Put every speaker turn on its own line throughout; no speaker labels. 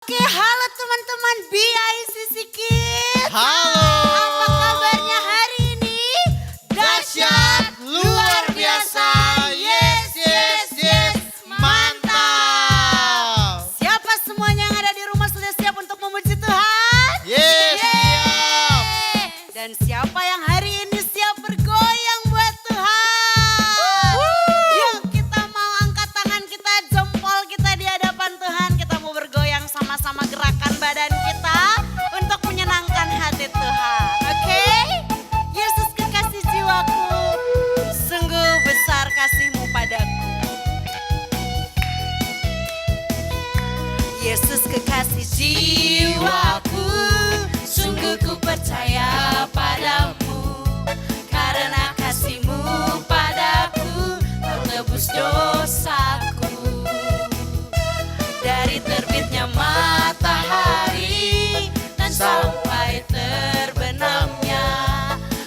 Oke, halo teman-teman BICC Kids.
Halo.
Apa kabarnya hari ini?
Dahsyat, luar biasa, yes, yes, yes, mantap.
Siapa semuanya yang ada di rumah sudah siap untuk memuji Tuhan?
Yes, siap.
Dan siapa yang hari ini siap bergoyang buat Tuhan? Yuk kita mau angkat tangan kita, jempol kita di hadapan Tuhan. Kita mau bergoyang sama-sama gerakan badan kita untuk menyenangkan hati Tuhan. Oke? Yesus kekasih jiwaku, sungguh besar kasih-Mu padaku. Yesus kekasih jiwaku, sungguh ku percaya padamu. Karena kasih-Mu padaku, Kau tebus dosaku. Dari terbitnya matahari dan sampai terbenamnya,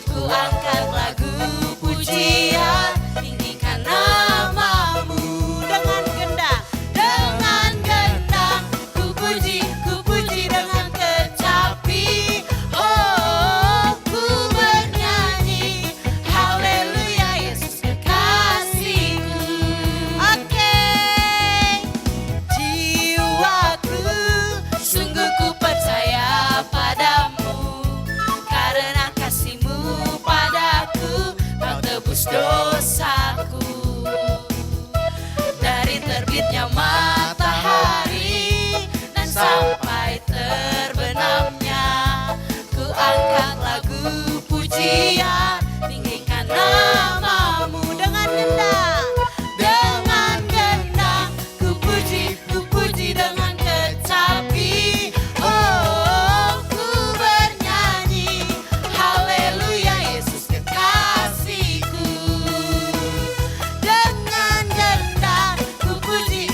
ku angkat lagu pujian, tinggikan nama-Mu. Dengan gendang, ku puji dengan kecapi. Oh, ku bernyanyi, haleluya Yesus kekasihku. Oke, jiwaku, sungguh ku percaya padamu. Karena kasih-Mu padaku, Kau tebus dosaku. Dari terbitnya matahari dan sampai terbenamnya, ku angkat lagu pujian, tinggikan nama-Mu. Dengan gendang, ku puji dengan kecapi. Oh, ku bernyanyi, haleluya Yesus kekasihku. Dengan gendang, ku puji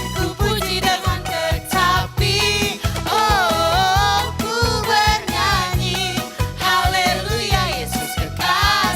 dengan kecapi. Oh, ku bernyanyi, haleluya Yesus kekasihku.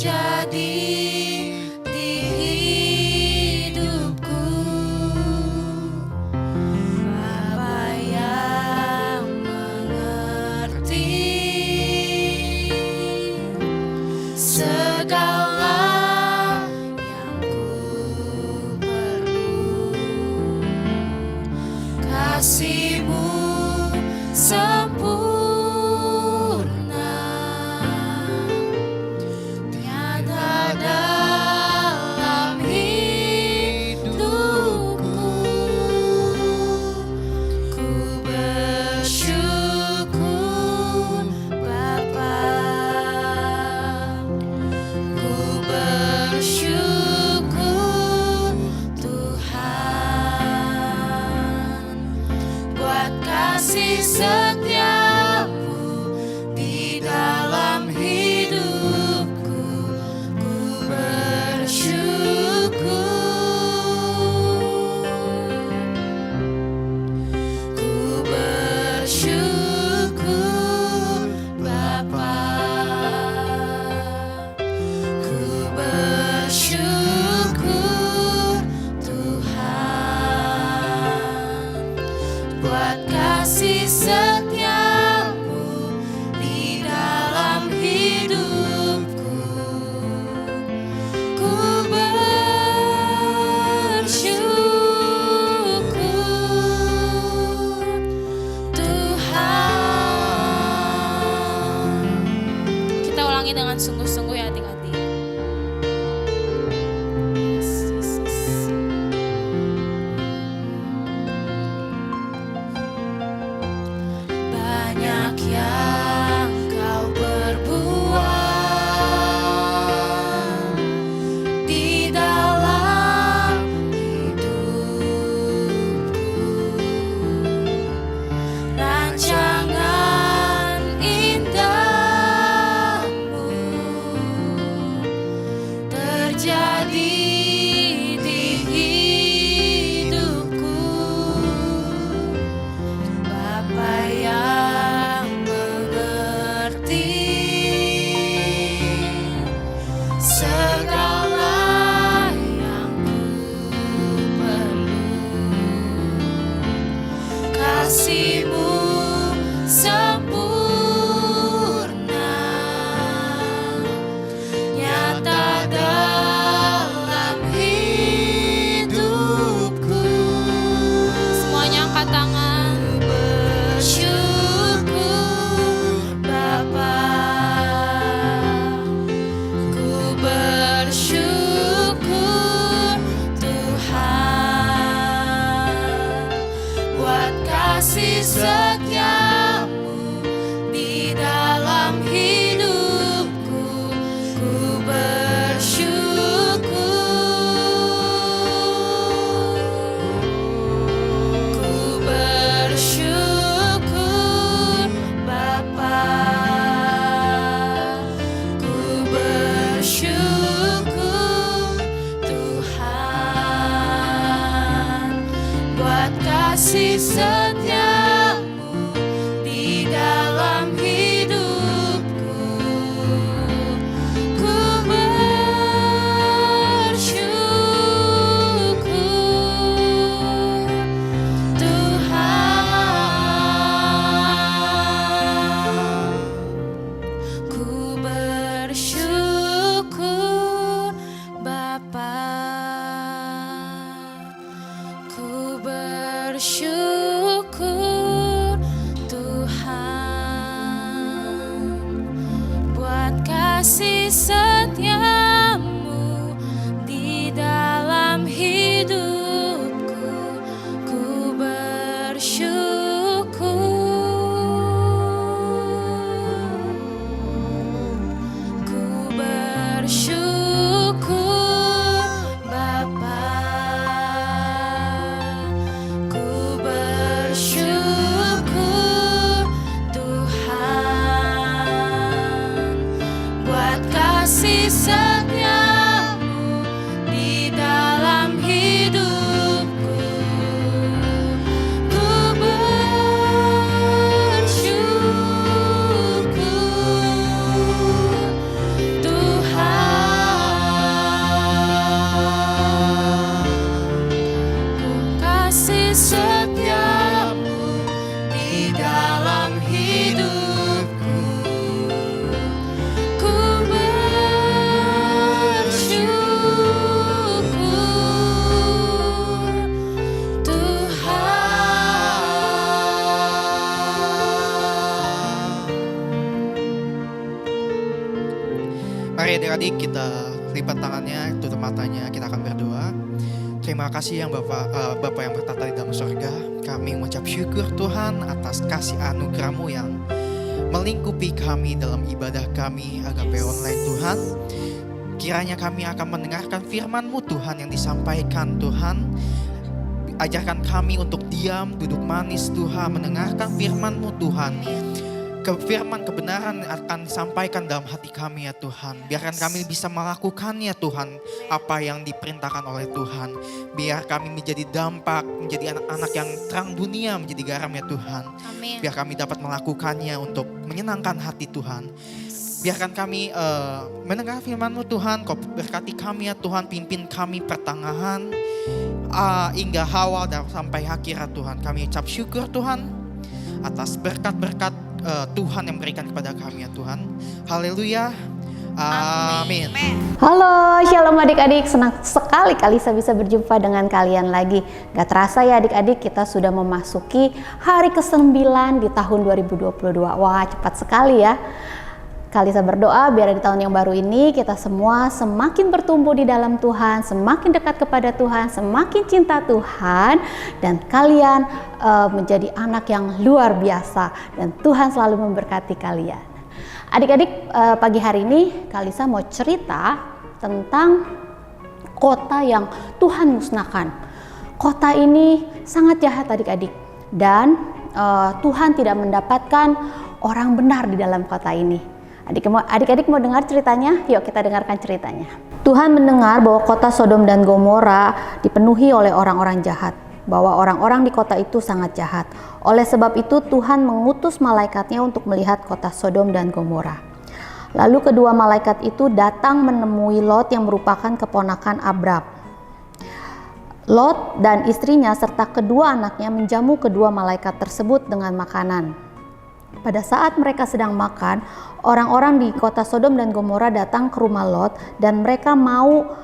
terjadi di hidupku. Bapa yang mengerti segala yang ku perlu. Kasih-Mu sempurna, nyata dalam hidupku. Ku bersyukur Bapa, ku bersyukur Tuhan, buat kasih setia-Mu di dalam hidupku. Ku bersyukur, ku bersyukur Bapa, ku bersyukur Tuhan, buat kasih setia-Mu di dalam hidupku. Ku bersyukur Tuhan. Kita ulangi dengan sungguh-sungguh ya hati-hati. Banyak yang Kau perbuat di dalam hidupku. Rancangan indah-Mu terjadi di hidupku. Bapa yang mengerti segala yang ku perlu. Kasih-Mu sempurna, nyata dalam hidupku. Semuanya angkat tangan. Bersyukur Bapa, ku bersyukur Tuhan, buat kasih setia-Mu di dalam hidupku. Ku bersyukur, ku bersyukur Bapa, ku bersyukur Tuhan, buat kasih setia-Mu di dalam hidupku. Ku bersyukur Tuhan, ku bersyukur Bapa, ku bersyukur Tuhan, buat kasih setia-Mu di dalam hidupku. Ku bersyukur, ku bersyukur Bapa, ku bersyukur Tuhan, buat kasih setia-Mu di dalam hidupku. Ku bersyukur Tuhan.
Mari adik-adik kita lipat tangannya, tutup matanya, kita akan berdoa. Terima kasih yang Bapak yang bertata di dalam surga. Kami mengucap syukur Tuhan atas kasih anugerah-Mu yang melingkupi kami dalam ibadah kami Agape Online Tuhan. Kiranya kami akan mendengarkan firman-Mu Tuhan yang disampaikan Tuhan. Ajarkan kami untuk diam, duduk manis Tuhan, mendengarkan firman-Mu Tuhan. Firman kebenaran akan disampaikan dalam hati kami ya Tuhan. Biarkan kami bisa melakukannya Tuhan, apa yang diperintahkan oleh Tuhan. Biar kami menjadi dampak, menjadi anak-anak yang terang dunia, menjadi garam ya Tuhan.
Amin.
Biar kami dapat melakukannya untuk menyenangkan hati Tuhan. Biarkan kami mendengar firman-Mu Tuhan. Kau berkati kami ya Tuhan, pimpin kami pertengahan hingga awal dan sampai akhir ya Tuhan. Kami ucap syukur Tuhan atas berkat-berkat Tuhan yang berikan kepada kami ya Tuhan. Haleluya. Amin.
Halo, shalom adik-adik. Senang sekali Kalisa bisa berjumpa dengan kalian lagi. Gak terasa ya adik-adik, kita sudah memasuki hari ke-9 di tahun 2022. Wah, cepat sekali ya. Kalisa berdoa biar di tahun yang baru ini kita semua semakin bertumbuh di dalam Tuhan, semakin dekat kepada Tuhan, semakin cinta Tuhan, dan kalian menjadi anak yang luar biasa dan Tuhan selalu memberkati kalian. Adik-adik, pagi hari ini Kalisa mau cerita tentang kota yang Tuhan musnahkan. Kota ini sangat jahat adik-adik, dan Tuhan tidak mendapatkan orang benar di dalam kota ini. Adik-adik mau dengar ceritanya? Yuk kita dengarkan ceritanya. Tuhan mendengar bahwa kota Sodom dan Gomora dipenuhi oleh orang-orang jahat, bahwa orang-orang di kota itu sangat jahat. Oleh sebab itu Tuhan mengutus malaikatnya untuk melihat kota Sodom dan Gomora. Lalu kedua malaikat itu datang menemui Lot yang merupakan keponakan Abram. Lot dan istrinya serta kedua anaknya menjamu kedua malaikat tersebut dengan makanan. Pada saat mereka sedang makan, orang-orang di kota Sodom dan Gomora datang ke rumah Lot dan mereka mau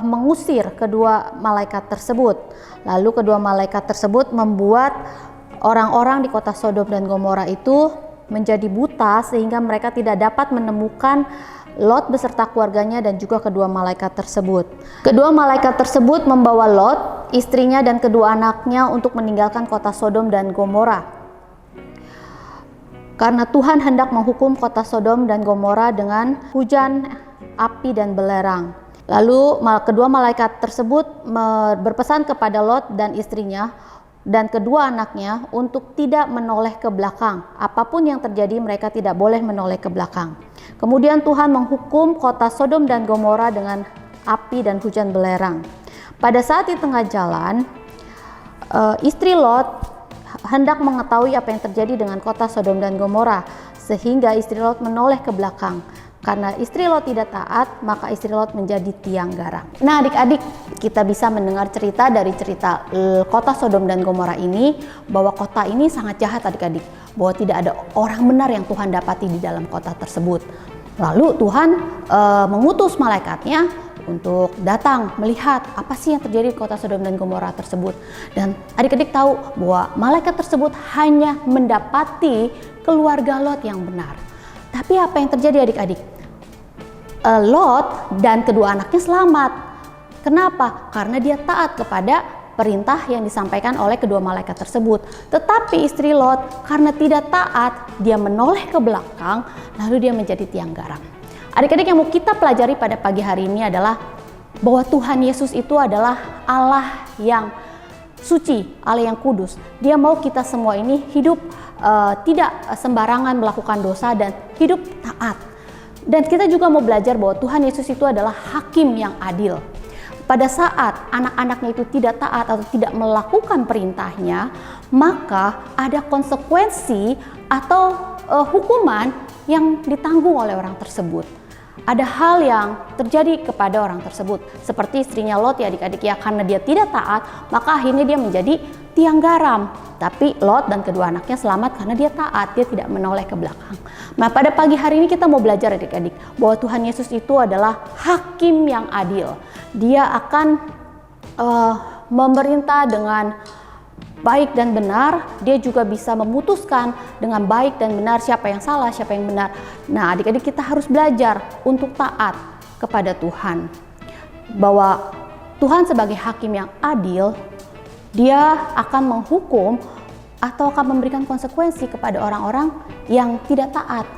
mengusir kedua malaikat tersebut. Lalu kedua malaikat tersebut membuat orang-orang di kota Sodom dan Gomora itu menjadi buta sehingga mereka tidak dapat menemukan Lot beserta keluarganya dan juga kedua malaikat tersebut. Kedua malaikat tersebut membawa Lot, istrinya dan kedua anaknya untuk meninggalkan kota Sodom dan Gomora. Karena Tuhan hendak menghukum kota Sodom dan Gomora dengan hujan, api, dan belerang. Lalu kedua malaikat tersebut berpesan kepada Lot dan istrinya dan kedua anaknya untuk tidak menoleh ke belakang. Apapun yang terjadi mereka tidak boleh menoleh ke belakang. Kemudian Tuhan menghukum kota Sodom dan Gomora dengan api dan hujan belerang. Pada saat di tengah jalan, istri Lot hendak mengetahui apa yang terjadi dengan kota Sodom dan Gomora, sehingga istri Lot menoleh ke belakang. Karena istri Lot tidak taat, maka istri Lot menjadi tiang garam. Nah adik-adik, kita bisa mendengar cerita dari cerita kota Sodom dan Gomora ini, bahwa kota ini sangat jahat adik-adik, bahwa tidak ada orang benar yang Tuhan dapati di dalam kota tersebut. Lalu Tuhan mengutus malaikatnya untuk datang melihat apa sih yang terjadi di kota Sodom dan Gomora tersebut. Dan adik-adik tahu bahwa malaikat tersebut hanya mendapati keluarga Lot yang benar. Tapi apa yang terjadi adik-adik? Lot dan kedua anaknya selamat. Kenapa? Karena dia taat kepada perintah yang disampaikan oleh kedua malaikat tersebut. Tetapi istri Lot karena tidak taat, dia menoleh ke belakang, lalu dia menjadi tiang garam. Adik-adik, yang mau kita pelajari pada pagi hari ini adalah bahwa Tuhan Yesus itu adalah Allah yang suci, Allah yang kudus. Dia mau kita semua ini hidup tidak sembarangan melakukan dosa dan hidup taat. Dan kita juga mau belajar bahwa Tuhan Yesus itu adalah hakim yang adil. Pada saat anak-anaknya itu tidak taat atau tidak melakukan perintahnya, maka ada konsekuensi atau hukuman yang ditanggung oleh orang tersebut. Ada hal yang terjadi kepada orang tersebut, seperti istrinya Lot ya adik-adik ya, karena dia tidak taat, maka akhirnya dia menjadi tiang garam. Tapi Lot dan kedua anaknya selamat karena dia taat, dia tidak menoleh ke belakang. Nah pada pagi hari ini kita mau belajar adik-adik bahwa Tuhan Yesus itu adalah hakim yang adil. Dia akan memerintah dengan baik dan benar, dia juga bisa memutuskan dengan baik dan benar siapa yang salah, siapa yang benar. Nah, adik-adik kita harus belajar untuk taat kepada Tuhan. Bahwa Tuhan sebagai hakim yang adil, dia akan menghukum atau akan memberikan konsekuensi kepada orang-orang yang tidak taat,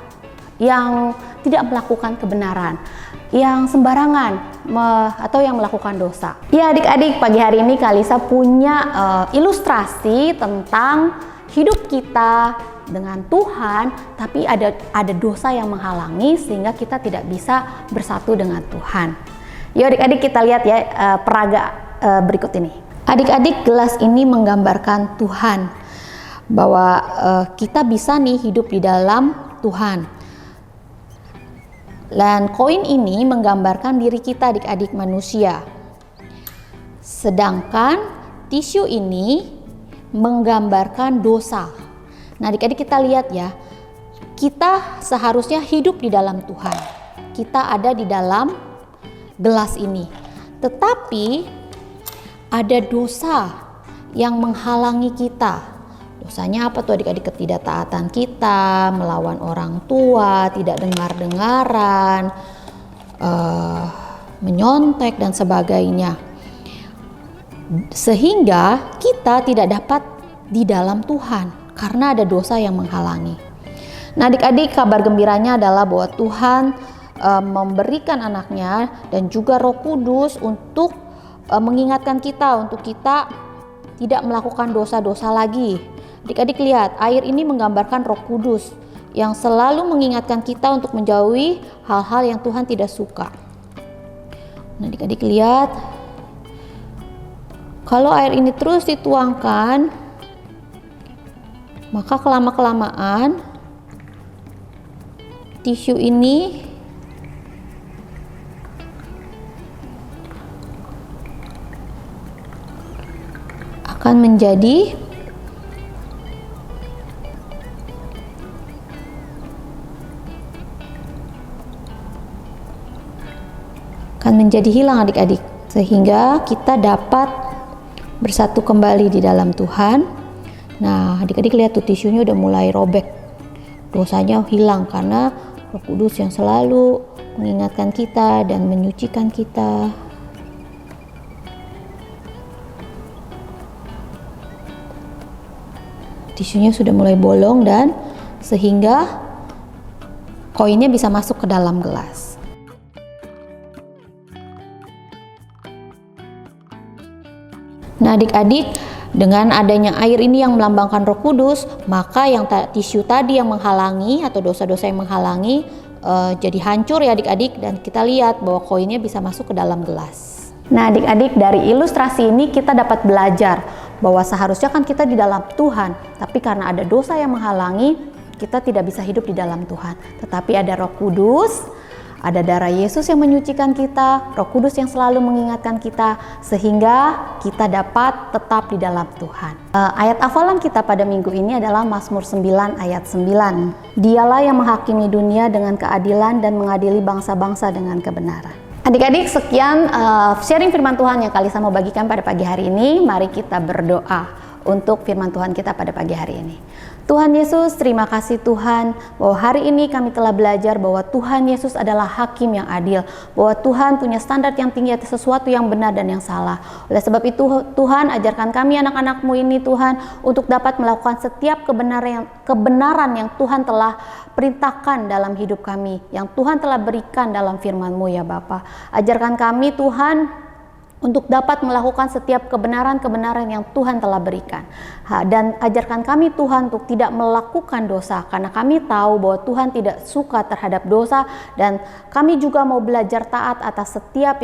yang tidak melakukan kebenaran, yang sembarangan atau yang melakukan dosa. Ya adik-adik, pagi hari ini Kalisa punya ilustrasi tentang hidup kita dengan Tuhan, tapi ada dosa yang menghalangi sehingga kita tidak bisa bersatu dengan Tuhan. Yuk adik-adik kita lihat ya peraga berikut ini. Adik-adik, gelas ini menggambarkan Tuhan, bahwa kita bisa nih hidup di dalam Tuhan. Dan koin ini menggambarkan diri kita adik-adik manusia. Sedangkan tisu ini menggambarkan dosa. Nah adik-adik kita lihat ya, kita seharusnya hidup di dalam Tuhan. Kita ada di dalam gelas ini. Tetapi ada dosa yang menghalangi kita. Dosanya apa tuh adik-adik? Ketidaktaatan kita, melawan orang tua, tidak dengar-dengaran, menyontek dan sebagainya. Sehingga kita tidak dapat di dalam Tuhan karena ada dosa yang menghalangi. Nah adik-adik, kabar gembiranya adalah bahwa Tuhan memberikan anaknya dan juga Roh Kudus untuk mengingatkan kita, untuk kita tidak melakukan dosa-dosa lagi. Adik-adik lihat, air ini menggambarkan Roh Kudus yang selalu mengingatkan kita untuk menjauhi hal-hal yang Tuhan tidak suka. Nah adik-adik lihat, kalau air ini terus dituangkan, maka kelama-kelamaan tisu ini akan menjadi hilang adik-adik, sehingga kita dapat bersatu kembali di dalam Tuhan. Nah adik-adik lihat tuh, tisunya udah mulai robek, dosanya hilang karena Roh Kudus yang selalu mengingatkan kita dan menyucikan kita. Tisunya sudah mulai bolong dan sehingga koinnya bisa masuk ke dalam gelas. Nah adik-adik, dengan adanya air ini yang melambangkan Roh Kudus, maka yang tisu tadi yang menghalangi atau dosa-dosa yang menghalangi jadi hancur ya adik-adik, dan kita lihat bahwa koinnya bisa masuk ke dalam gelas. Nah adik-adik, dari ilustrasi ini kita dapat belajar bahwa seharusnya kan kita di dalam Tuhan, tapi karena ada dosa yang menghalangi, kita tidak bisa hidup di dalam Tuhan. Tetapi ada Roh Kudus, ada darah Yesus yang menyucikan kita, Roh Kudus yang selalu mengingatkan kita, sehingga kita dapat tetap di dalam Tuhan. Ayat hafalan kita pada minggu ini adalah Mazmur 9 ayat 9. Dialah yang menghakimi dunia dengan keadilan dan mengadili bangsa-bangsa dengan kebenaran. Adik-adik, sekian sharing firman Tuhan yang Kalisa mau bagikan pada pagi hari ini. Mari kita berdoa untuk firman Tuhan kita pada pagi hari ini. Tuhan Yesus, terima kasih Tuhan bahwa hari ini kami telah belajar bahwa Tuhan Yesus adalah hakim yang adil, bahwa Tuhan punya standar yang tinggi atas sesuatu yang benar dan yang salah. Oleh sebab itu Tuhan, ajarkan kami anak-anak-Mu ini Tuhan untuk dapat melakukan setiap kebenaran yang Tuhan telah perintahkan dalam hidup kami, yang Tuhan telah berikan dalam firman-Mu ya Bapa. Ajarkan kami Tuhan untuk dapat melakukan setiap kebenaran-kebenaran yang Tuhan telah berikan. Dan ajarkan kami Tuhan untuk tidak melakukan dosa, karena kami tahu bahwa Tuhan tidak suka terhadap dosa, dan kami juga mau belajar taat atas setiap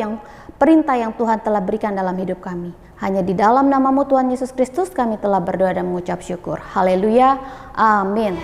perintah yang Tuhan telah berikan dalam hidup kami. Hanya di dalam nama-Mu Tuhan Yesus Kristus kami telah berdoa dan mengucap syukur. Haleluya. Amin.